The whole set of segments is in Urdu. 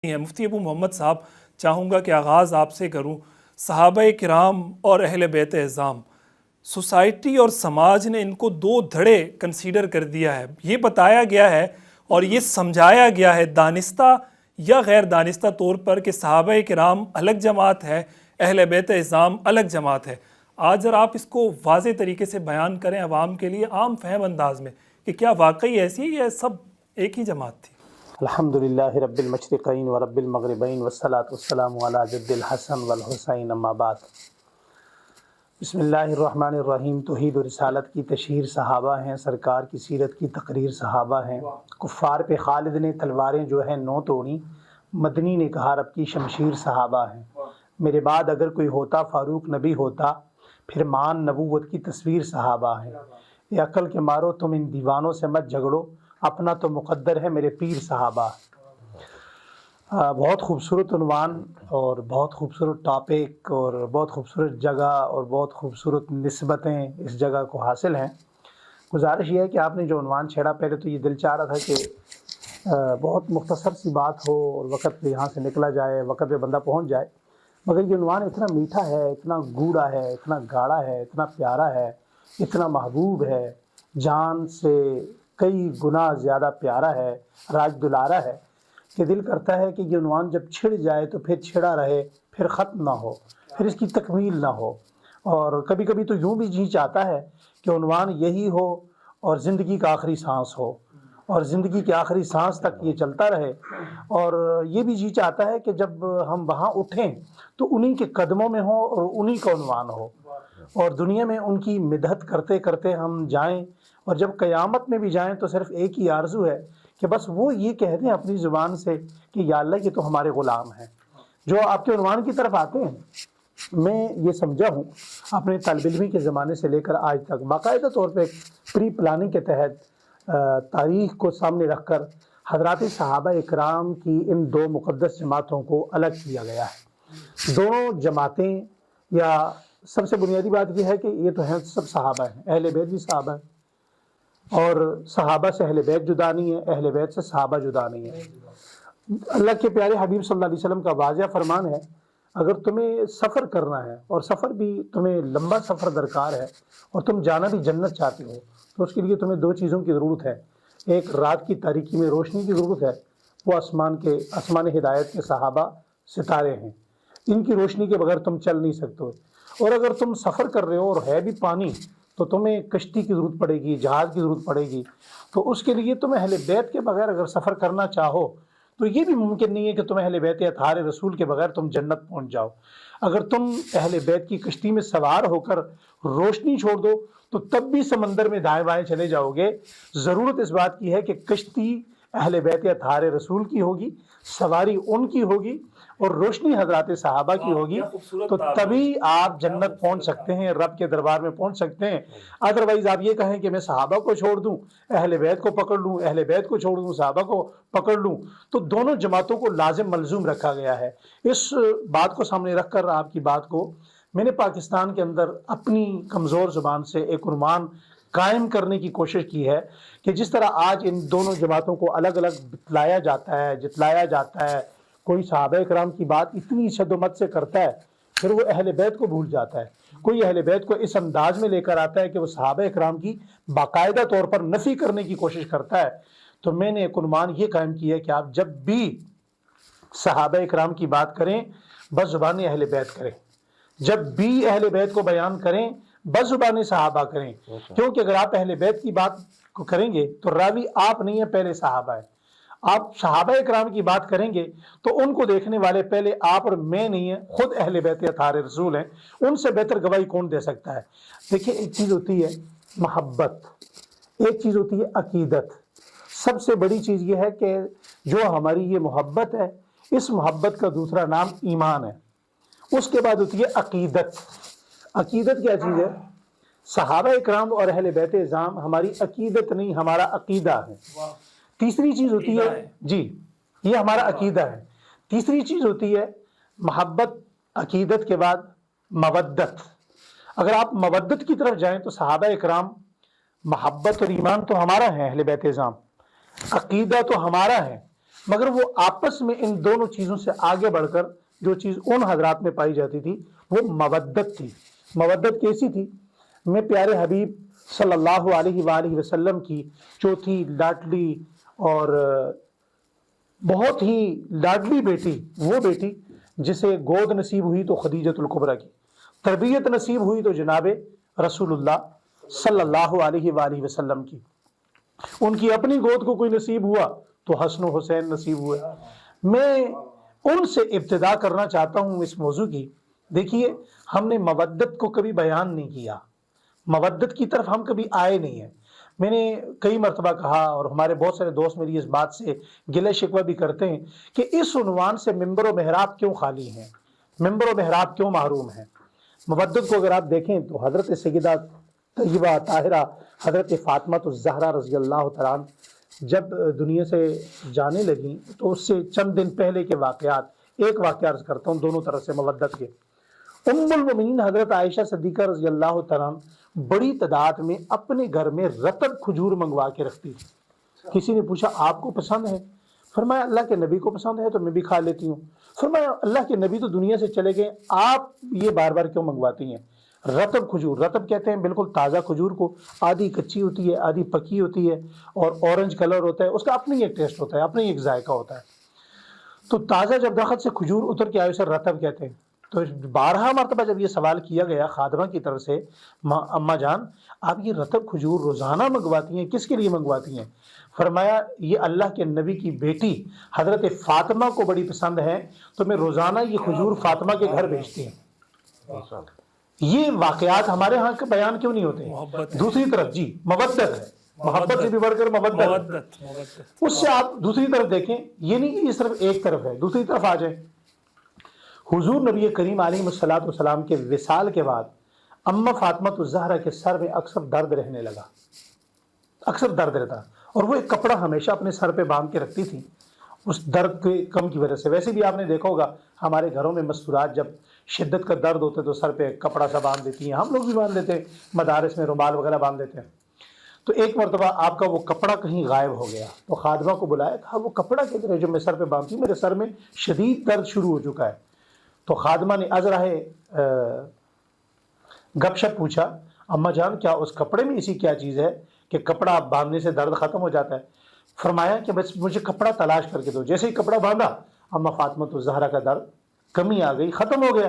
ہے مفتی ابو محمد صاحب، چاہوں گا کہ آغاز آپ سے کروں۔ صحابہ کرام اور اہل بیت اعظام، سوسائٹی اور سماج نے ان کو دو دھڑے کنسیڈر کر دیا ہے۔ یہ بتایا گیا ہے اور یہ سمجھایا گیا ہے دانستہ یا غیر دانستہ طور پر کہ صحابہ کرام الگ جماعت ہے، اہل بیت اعظام الگ جماعت ہے۔ آج ذرا آپ اس کو واضح طریقے سے بیان کریں عوام کے لیے عام فہم انداز میں کہ کیا واقعی ایسی ہے یا سب ایک ہی جماعت تھی؟ الحمدللہ رب المشرقین و رب المغربین والصلاة والسلام علی جد الحسن والحسین اما بعد۔ بسم اللہ الرحمن الرحیم۔ توحید و رسالت کی تشہیر صحابہ ہیں، سرکار کی سیرت کی تقریر صحابہ ہیں۔ کفار پہ خالد نے تلواریں جو ہیں نو توڑی، مدنی نے کہا رب کی شمشیر صحابہ ہیں۔ میرے بعد اگر کوئی ہوتا فاروق نبی ہوتا، پھر مان نبوت کی تصویر صحابہ ہیں۔ یہ عقل کے مارو تم ان دیوانوں سے مت جھگڑو، اپنا تو مقدر ہے میرے پیر صحابہ۔ بہت خوبصورت عنوان اور بہت خوبصورت ٹاپک اور بہت خوبصورت جگہ اور بہت خوبصورت نسبتیں اس جگہ کو حاصل ہیں۔ گزارش یہ ہے کہ آپ نے جو عنوان چھیڑا، پہلے تو یہ دل چاہ رہا تھا کہ بہت مختصر سی بات ہو اور وقت پہ یہاں سے نکلا جائے، وقت پہ بندہ پہنچ جائے، مگر یہ عنوان اتنا میٹھا ہے، اتنا گوڑا ہے، اتنا گاڑا ہے، اتنا پیارا ہے، اتنا محبوب ہے، جان سے کئی گنا زیادہ پیارا ہے، راج دلارا ہے، کہ دل کرتا ہے کہ یہ عنوان جب چھڑ جائے تو پھر چھڑا رہے، پھر ختم نہ ہو، پھر اس کی تکمیل نہ ہو۔ اور کبھی کبھی تو یوں بھی جی چاہتا ہے کہ عنوان یہی ہو اور زندگی کا آخری سانس ہو، اور زندگی کی آخری سانس تک یہ چلتا رہے۔ اور یہ بھی جی چاہتا ہے کہ جب ہم وہاں اٹھیں تو انہی کے قدموں میں ہو اور انہی کا عنوان ہو، اور دنیا میں ان کی مدحت کرتے کرتے ہم جائیں، اور جب قیامت میں بھی جائیں تو صرف ایک ہی آرزو ہے کہ بس وہ یہ کہہ دیں اپنی زبان سے کہ یا اللہ یہ تو ہمارے غلام ہیں۔ جو آپ کے عنوان کی طرف آتے ہیں، میں یہ سمجھا ہوں اپنے طالب علمی کے زمانے سے لے کر آج تک باقاعدہ طور پہ پری پلاننگ کے تحت تاریخ کو سامنے رکھ کر حضرات صحابہ اکرام کی ان دو مقدس جماعتوں کو الگ کیا گیا ہے۔ دونوں جماعتیں، یا سب سے بنیادی بات یہ ہے کہ یہ تو ہیں سب صحابہ ہیں، اہل بیت بھی صحابہ ہیں، اور صحابہ سے اہل بیت جدا نہیں ہے، اہل بیت سے صحابہ جدا نہیں ہے۔ اللہ کے پیارے حبیب صلی اللہ علیہ وسلم کا واضح فرمان ہے، اگر تمہیں سفر کرنا ہے اور سفر بھی تمہیں لمبا سفر درکار ہے اور تم جانا بھی جنت چاہتے ہو، تو اس کے لیے تمہیں دو چیزوں کی ضرورت ہے۔ ایک رات کی تاریکی میں روشنی کی ضرورت ہے، وہ آسمان ہدایت کے صحابہ ستارے ہیں، ان کی روشنی کے بغیر تم چل نہیں سکتے ہو۔ اور اگر تم سفر کر رہے ہو اور ہے بھی پانی، تو تمہیں کشتی کی ضرورت پڑے گی، جہاز کی ضرورت پڑے گی۔ تو اس کے لیے تم اہل بیت کے بغیر اگر سفر کرنا چاہو تو یہ بھی ممکن نہیں ہے کہ تم اہل بیت اطہار رسول کے بغیر تم جنت پہنچ جاؤ۔ اگر تم اہل بیت کی کشتی میں سوار ہو کر روشنی چھوڑ دو تو تب بھی سمندر میں دائیں بائیں چلے جاؤ گے۔ ضرورت اس بات کی ہے کہ کشتی اہل بیت اطہار رسول کی ہوگی، سواری ان کی ہوگی، اور روشنی حضرات صحابہ کی ہوگی، تو تبھی آپ جنت پہنچ سکتے ہیں، رب کے دربار میں پہنچ سکتے ہیں۔ ادروائز آپ یہ کہیں کہ میں صحابہ کو چھوڑ دوں، اہل بیت کو پکڑ لوں، اہل بیت کو چھوڑ دوں، صحابہ کو پکڑ لوں، تو دونوں جماعتوں کو لازم ملزوم رکھا گیا ہے۔ اس بات کو سامنے رکھ کر آپ کی بات کو میں نے پاکستان کے اندر اپنی کمزور زبان سے ایک عنوان قائم کرنے کی کوشش کی ہے کہ جس طرح آج ان دونوں جماعتوں کو الگ الگ بتلایا جاتا ہے، جتلایا جاتا ہے، کوئی صحابہ اکرام کی بات اتنی شد و مت سے کرتا ہے، پھر وہ اہل بیت کو بھول جاتا ہے۔ کوئی اہل بیت کو اس انداز میں لے کر آتا ہے کہ وہ صحابہ اکرام کی باقاعدہ طور پر نفی کرنے کی کوشش کرتا ہے۔ تو میں نے ایک عنوان یہ قائم کیا ہے کہ آپ جب بھی صحابہ اکرام کی بات کریں بس زبان اہل بیت کریں، جب بھی اہل بیت کو بیان کریں بس زبان صحابہ کریں، کیونکہ اگر آپ اہل بیت کی بات کو کریں گے تو راوی آپ نہیں ہیں، پہلے صحابہ ہیں۔ آپ صحابہ اکرام کی بات کریں گے تو ان کو دیکھنے والے پہلے آپ اور میں نہیں ہیں، خود اہل بیت اطہار رسول ہیں۔ ان سے بہتر گواہی کون دے سکتا ہے؟ دیکھیں، ایک چیز ہوتی ہے محبت، ایک چیز ہوتی ہے عقیدت۔ سب سے بڑی چیز یہ ہے کہ جو ہماری یہ محبت ہے، اس محبت کا دوسرا نام ایمان ہے۔ اس کے بعد ہوتی ہے عقیدت۔ عقیدت کیا چیز ہے؟ صحابہ اکرام اور اہل بیت اعظام ہماری عقیدت نہیں، ہمارا عقیدہ ہے۔ تیسری چیز ہوتی ہے، جی یہ ہمارا عقیدہ ہے۔ تیسری چیز ہوتی ہے محبت، عقیدت کے بعد مودت۔ اگر آپ مودت کی طرف جائیں تو صحابہ اکرام، محبت اور ایمان تو ہمارا ہے، اہل بیت اعظام عقیدہ تو ہمارا ہے، مگر وہ آپس میں ان دونوں چیزوں سے آگے بڑھ کر جو چیز ان حضرات میں پائی جاتی تھی وہ مودت تھی. مودت کیسی تھی؟ میں پیارے حبیب صلی اللہ علیہ وآلہ وسلم کی چوتھی لاڈلی اور بہت ہی لاڈلی بیٹی، وہ بیٹی جسے گود نصیب ہوئی تو خدیجۃ الکبریٰ کی، تربیت نصیب ہوئی تو جناب رسول اللہ صلی اللہ علیہ وآلہ وسلم کی، ان کی اپنی گود کو کوئی نصیب ہوا تو حسن و حسین نصیب ہوئے. میں ان سے ابتدا کرنا چاہتا ہوں اس موضوع کی. دیکھیے، ہم نے مودت کو کبھی بیان نہیں کیا، مودت کی طرف ہم کبھی آئے نہیں ہیں. میں نے کئی مرتبہ کہا اور ہمارے بہت سارے دوست میری اس بات سے گلہ شکوہ بھی کرتے ہیں کہ اس عنوان سے ممبر و محراب کیوں خالی ہیں، ممبر و محراب کیوں محروم ہیں. مودت کو اگر آپ دیکھیں تو حضرت سیدہ طیبہ طاہرہ حضرت فاطمہ الزہرا رضی اللہ تعالیٰ عنہ جب دنیا سے جانے لگیں تو اس سے چند دن پہلے کے واقعات، ایک واقعہ عرض کرتا ہوں دونوں طرف سے مودت کے. ام المؤمنین حضرت عائشہ صدیقہ رضی اللہ تعالیٰ عنہ بڑی تعداد میں اپنے گھر میں رطب کھجور منگوا کے رکھتی تھی. کسی نے پوچھا آپ کو پسند ہے؟ فرمایا اللہ کے نبی کو پسند ہے تو میں بھی کھا لیتی ہوں. فرمایا اللہ کے نبی تو دنیا سے چلے گئے، آپ یہ بار بار کیوں منگواتی ہیں؟ رطب کھجور، رطب کہتے ہیں بالکل تازہ کھجور کو، آدھی کچی ہوتی ہے آدھی پکی ہوتی ہے اور اورنج کلر ہوتا ہے، اس کا اپنا ایک ٹیسٹ ہوتا ہے، اپنا ایک ذائقہ ہوتا ہے. تو تازہ جب درخت سے کھجور اتر کے آئے اسے رطب کہتے ہیں. تو 12 مرتبہ جب یہ سوال کیا گیا خادمہ کی طرف سے، اماں جان آپ یہ رطب کھجور روزانہ منگواتی ہیں، کس کے لیے منگواتی ہیں؟ فرمایا یہ اللہ کے نبی کی بیٹی حضرت فاطمہ کو بڑی پسند ہے تو میں روزانہ یہ کھجور فاطمہ کے گھر بھیجتی ہوں. یہ واقعات ہمارے ہاں کے بیان کیوں نہیں ہوتے؟ دوسری طرف جی مودت ہے، محبت سے بھی بڑھ کر مودت. اس سے آپ دوسری طرف دیکھیں، یہ نہیں کہ یہ صرف ایک طرف ہے، دوسری طرف آ جائیں. حضور نبی کریم علیہ الصلوۃ والسلام کے وصال کے بعد اماں فاطمہ الزہرا کے سر میں اکثر درد رہنے لگا، اکثر درد رہتا، اور وہ ایک کپڑا ہمیشہ اپنے سر پہ باندھ کے رکھتی تھی اس درد کے کم کی وجہ سے. ویسے بھی آپ نے دیکھا ہوگا ہمارے گھروں میں مستورات جب شدت کا درد ہوتا ہے تو سر پہ کپڑا سا باندھ دیتی ہیں، ہم لوگ بھی باندھ دیتے ہیں، مدارس میں رومال وغیرہ باندھ دیتے ہیں. تو ایک مرتبہ آپ کا وہ کپڑا کہیں غائب ہو گیا تو خادمہ کو بلایا، کہا وہ کپڑا کدھر ہے جو میں سر پہ باندھتی ہوں، میرے سر میں شدید درد شروع ہو چکا ہے. تو خادمہ نے ازراہ گپ شپ پوچھا، اماں جان کیا اس کپڑے میں ایسی کیا چیز ہے کہ کپڑا باندھنے سے درد ختم ہو جاتا ہے؟ فرمایا کہ بس مجھے کپڑا تلاش کر کے دو. جیسے ہی کپڑا باندھا اماں فاطمہ الزہرا کا درد کمی آ گئی، ختم ہو گیا.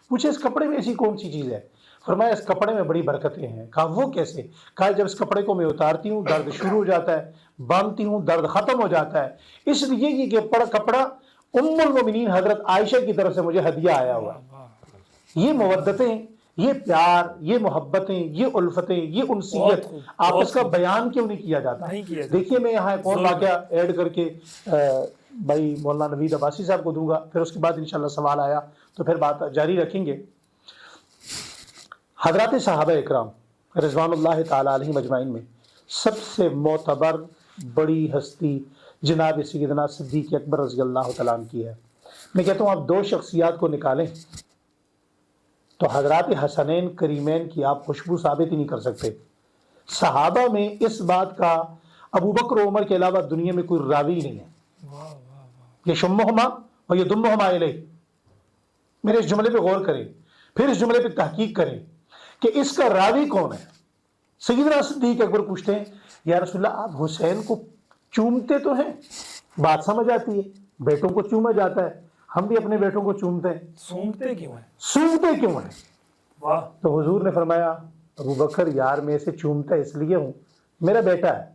پوچھے اس کپڑے میں ایسی کون سی چیز ہے؟ فرمایا اس کپڑے میں بڑی برکتیں ہیں. کہا وہ کیسے؟ کہا جب اس کپڑے کو میں اتارتی ہوں درد شروع ہو جاتا ہے، باندھتی ہوں درد ختم ہو جاتا ہے. اس لیے یہ کپڑا ام المؤمنین حضرت عائشہ کی طرف سے مجھے ہدیہ آیا ہوا. یہ مودتیں، یہ پیار، یہ محبتیں، یہ الفتیں، یہ انسیت آپس کا بیان کیوں نہیں کیا جاتا؟ دیکھیے میں یہاں ایک اور واقعہ ایڈ کر کے بھائی مولانا نوید عباسی صاحب کو دوں گا، پھر اس کے بعد انشاءاللہ سوال آیا تو پھر بات جاری رکھیں گے. حضرات صحابہ اکرام رضوان اللہ تعالی علیہم اجمعین میں سب سے معتبر بڑی ہستی جناب سیدنا صدیق اکبر رضی اللہ تعالیٰ عنہ کی ہے. میں کہتا ہوں آپ دو شخصیات کو نکالیں تو حضرات حسنین کریمین کی آپ خوشبو ثابت ہی نہیں کر سکتے. صحابہ میں اس بات کا ابو بکر و عمر کے علاوہ دنیا میں کوئی راوی نہیں ہے. یہ شمہما اور یہ دمہما الیہ. میرے اس جملے پہ غور کریں، پھر اس جملے پہ تحقیق کریں کہ اس کا راوی کون ہے. سیدنا صدیق اکبر پوچھتے ہیں یا رسول اللہ آپ حسین کو چومتے تو ہیں، بات سمجھ آتی ہے، بیٹوں کو چوما جاتا ہے، ہم بھی اپنے بیٹوں کو چومتے ہیں، سونگتے کیوں ہیں؟ سونگتے کیوں ہیں؟ واہ. تو حضور نے فرمایا ابو بکر یار میں اسے چومتا اس لیے ہوں، میرا بیٹا ہے،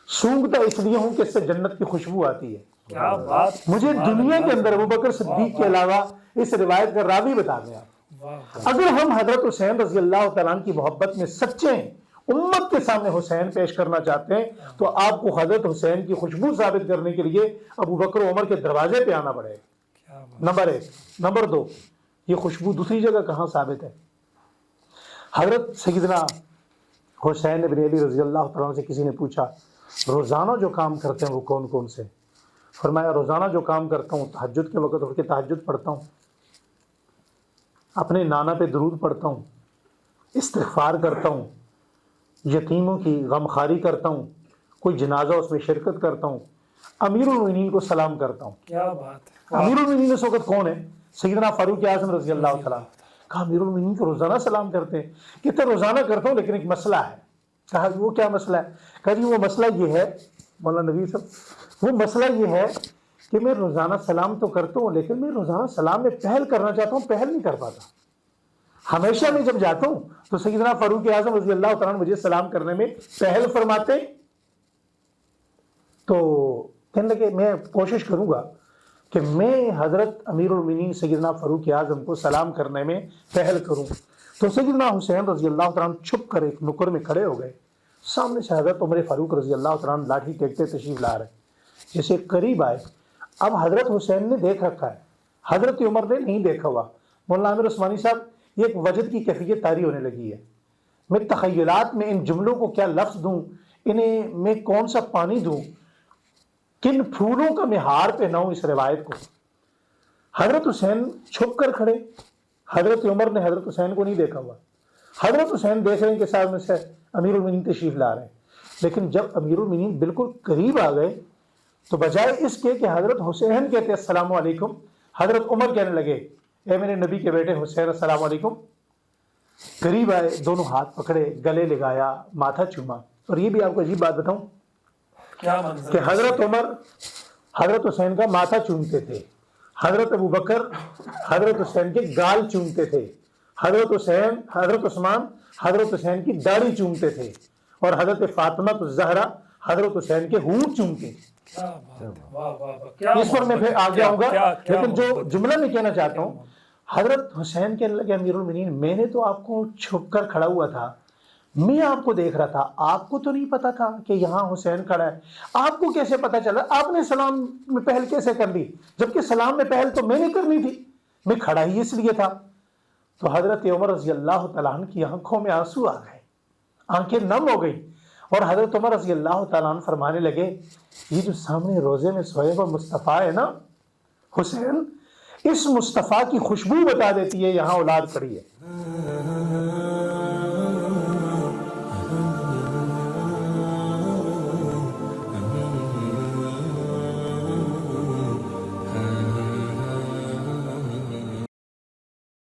سونگتا اس لیے ہوں کہ اس سے جنت کی خوشبو آتی ہے. کیا بات. مجھے دنیا کے اندر ابو بکر صدیق کے علاوہ اس روایت کا راوی بتا دیں آپ. اگر ہم حضرت حسین رضی اللہ تعالیٰ عنہ کی محبت میں سچے ہیں، امت کے سامنے حسین پیش کرنا چاہتے ہیں، تو آپ کو حضرت حسین کی خوشبو ثابت کرنے کے لیے ابو بکر و عمر کے دروازے پہ آنا پڑے گا. نمبر 1. نمبر 2، یہ خوشبو دوسری جگہ کہاں ثابت ہے؟ حضرت سیدنا حسین بن علی رضی اللہ تعالیٰ عنہ سے کسی نے پوچھا روزانہ جو کام کرتے ہیں وہ کون کون سے؟ فرمایا روزانہ جو کام کرتا ہوں تہجد کے وقت اٹھ کے تہجد پڑھتا ہوں، اپنے نانا پہ درود پڑھتا ہوں، استغفار کرتا ہوں، یتیموں کی غمخواری کرتا ہوں، کوئی جنازہ اس میں شرکت کرتا ہوں، امیر المومنین کو سلام کرتا ہوں. کیا بات ہے. امیر المومنین اس وقت کون ہے؟ سیدنا فاروق اعظم رضی اللہ تعالیٰ. کہا امیر المومنین کو روزانہ سلام کرتے ہیں؟ کہتے روزانہ کرتا ہوں لیکن ایک مسئلہ ہے. کہا وہ کیا مسئلہ ہے؟ کہا جی وہ مسئلہ یہ ہے مولانا نبی صاحب، وہ مسئلہ یہ ہے کہ میں روزانہ سلام تو کرتا ہوں لیکن میں روزانہ سلام میں پہل کرنا چاہتا ہوں، پہل نہیں کر پاتا. ہمیشہ میں جب جاتا ہوں تو سیدنا فاروق اعظم رضی اللہ تعالیٰ عنہ مجھے سلام کرنے میں پہل فرماتے. تو کہنے لگے میں کوشش کروں گا کہ میں حضرت امیر المومنین سیدنا فاروق اعظم کو سلام کرنے میں پہل کروں. تو سیدنا حسین رضی اللہ تعالیٰ عنہ چھپ کر ایک نکر میں کھڑے ہو گئے. سامنے سے حضرت عمر فاروق رضی اللہ تعالیٰ عنہ لاٹھی ٹیکتے تشریف لا رہے. جیسے قریب آئے، اب حضرت حسین نے دیکھ رکھا ہے، حضرت عمر نے نہیں دیکھا ہوا. مولانا عامر عثمانی صاحب، یہ ایک وجد کی کیفیت طاری ہونے لگی ہے. میں تخیلات میں ان جملوں کو کیا لفظ دوں، انہیں میں کون سا پانی دوں، کن پھولوں کا میں ہار پہناؤں اس روایت کو. حضرت حسین چھپ کر کھڑے، حضرت عمر نے حضرت حسین کو نہیں دیکھا ہوا. حضرت حسین دیکھ رہے ہیں کہ صاحب میں سے امیر المومنین تشریف لا رہے ہیں. لیکن جب امیر المومنین بالکل قریب آ گئے تو بجائے اس کے کہ حضرت حسین کہتے السلام علیکم، حضرت عمر کہنے لگے اے میرے نبی کے بیٹے حسین السلام علیکم. قریب آئے، دونوں ہاتھ پکڑے، گلے لگایا، ماتھا چوما. اور یہ بھی آپ کو عجیب بات بتاؤں کہ حضرت عمر حضرت حسین کا ماتھا چومتے تھے، حضرت ابوبکر حضرت حسین کے گال چومتے تھے، حضرت حسین حضرت عثمان حضرت حسین کی داڑھی چومتے تھے، اور حضرت فاطمہ الزہرا حضرت حسین کے ہونٹ چومتے تھے. اس پر میں پھر آگے آؤں گا، لیکن جو جملہ میں کہنا چاہتا ہوں، حضرت حسین کہنے لگے امیر المومنین میں نے تو آپ کو چھپ کر کھڑا ہوا تھا، میں آپ کو دیکھ رہا تھا، آپ کو تو نہیں پتا تھا کہ یہاں حسین کھڑا ہے. آپ کو کیسے پتا چلا؟ آپ نے سلام میں پہل کیسے کر لی؟ جبکہ سلام میں پہل تو میں نے کرنی تھی، میں کھڑا ہی اس لیے تھا. تو حضرت عمر رضی اللہ تعالیٰ عنہ کی آنکھوں میں آنسو آ گئے، آنکھیں نم ہو گئی. اور حضرت عمر رضی اللہ تعالیٰ عنہ فرمانے لگے یہ جو سامنے روزے میں سوئے ہوا مصطفیٰ ہے نا حسین، اس مصطفیٰ کی خوشبو بتا دیتی ہے یہاں اولاد کھڑی ہے.